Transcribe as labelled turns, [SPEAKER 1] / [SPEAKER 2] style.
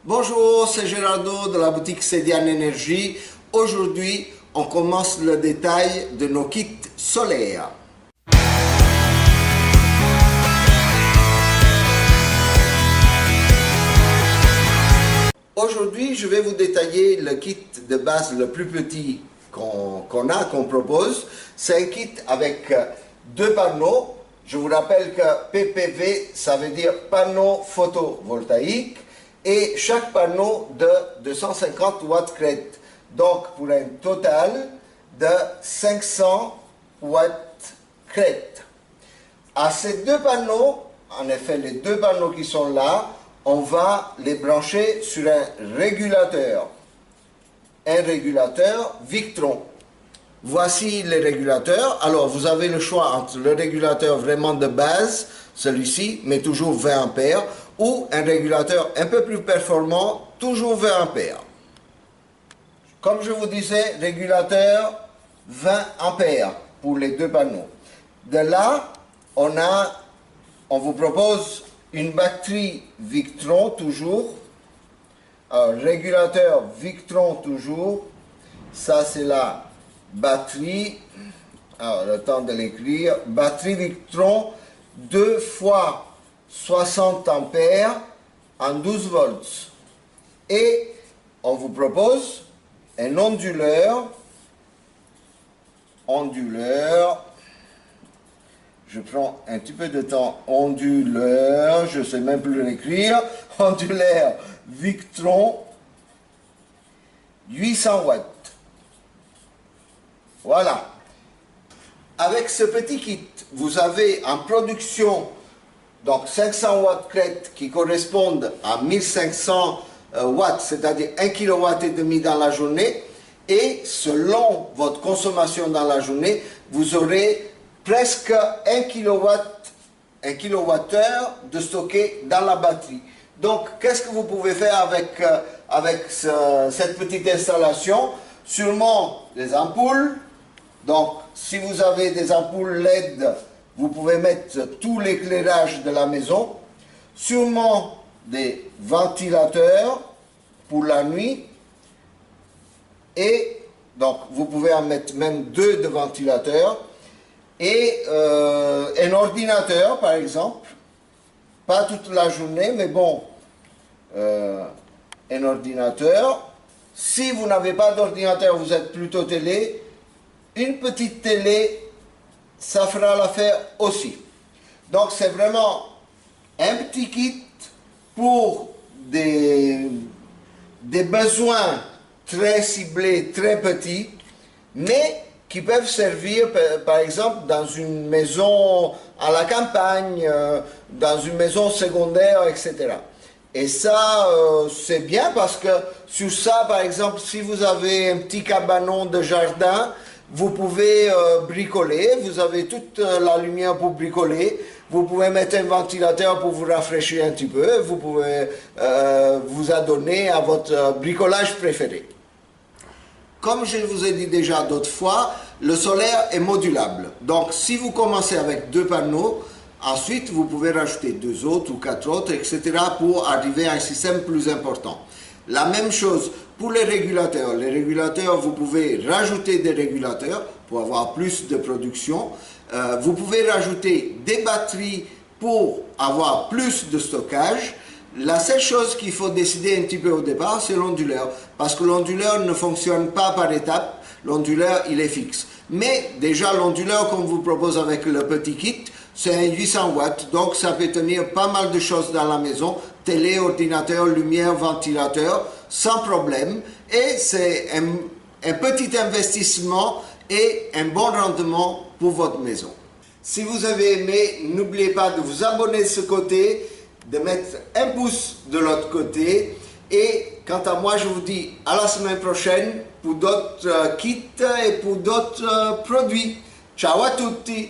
[SPEAKER 1] Bonjour, c'est Gerardo de la boutique Cediane Énergie. Aujourd'hui, on commence le détail de nos kits solaires. Aujourd'hui, je vais vous détailler le kit de base le plus petit qu'on propose. C'est un kit avec deux panneaux. Je vous rappelle que PPV, ça veut dire panneau photovoltaïque. Et chaque panneau de 250 watts crête. Donc pour un total de 500 watts crête. À ces deux panneaux, en effet les deux panneaux qui sont là, on va les brancher sur un régulateur Victron. Voici les régulateurs. Alors vous avez le choix entre le régulateur vraiment de base, celui-ci, mais toujours 20 ampères, ou un régulateur un peu plus performant, toujours 20 ampères. Comme je vous disais, régulateur 20 ampères pour les deux panneaux. De là, on vous propose une batterie Victron toujours, un régulateur Victron toujours, ça c'est la batterie, alors le temps de l'écrire, batterie Victron 2 fois 60 ampères en 12 volts. Et on vous propose un onduleur, je prends un petit peu de temps, onduleur, je ne sais même plus l'écrire, onduleur Victron 800 watts. Voilà. Avec ce petit kit, vous avez en production donc 500 watts crête qui correspondent à 1500 watts, c'est-à-dire 1,5 kW dans la journée. Et selon votre consommation dans la journée, vous aurez presque 1 kWh de stocké dans la batterie. Donc, qu'est-ce que vous pouvez faire avec cette petite installation? Sûrement des ampoules. Donc, si vous avez des ampoules LED, vous pouvez mettre tout l'éclairage de la maison. Sûrement des ventilateurs pour la nuit. Et donc, vous pouvez en mettre même 2 de ventilateurs. Et un ordinateur, par exemple. Pas toute la journée, mais bon, un ordinateur. Si vous n'avez pas d'ordinateur, vous êtes plutôt télé. Une petite télé, ça fera l'affaire aussi. Donc c'est vraiment un petit kit pour des besoins très ciblés, très petits, mais qui peuvent servir par exemple dans une maison à la campagne, dans une maison secondaire, etc. Et ça, c'est bien parce que sur ça, par exemple, si vous avez un petit cabanon de jardin, vous pouvez bricoler, vous avez toute la lumière pour bricoler, vous pouvez mettre un ventilateur pour vous rafraîchir un petit peu, vous pouvez vous adonner à votre bricolage préféré. Comme je vous ai dit déjà d'autres fois, le solaire est modulable. Donc si vous commencez avec 2 panneaux, ensuite vous pouvez rajouter 2 autres ou 4 autres, etc. pour arriver à un système plus important. La même chose pour les régulateurs. Les régulateurs, vous pouvez rajouter des régulateurs pour avoir plus de production. Vous pouvez rajouter des batteries pour avoir plus de stockage. La seule chose qu'il faut décider un petit peu au départ, c'est l'onduleur. Parce que l'onduleur ne fonctionne pas par étapes. L'onduleur, il est fixe. Mais déjà, l'onduleur qu'on vous propose avec le petit kit, c'est un 800 watts. Donc, ça peut tenir pas mal de choses dans la maison. Télé, ordinateur, lumière, ventilateur, sans problème. Et c'est un petit investissement et un bon rendement pour votre maison. Si vous avez aimé, n'oubliez pas de vous abonner de ce côté, de mettre un pouce de l'autre côté. Et quant à moi, je vous dis à la semaine prochaine pour d'autres kits et pour d'autres produits. Ciao à tutti!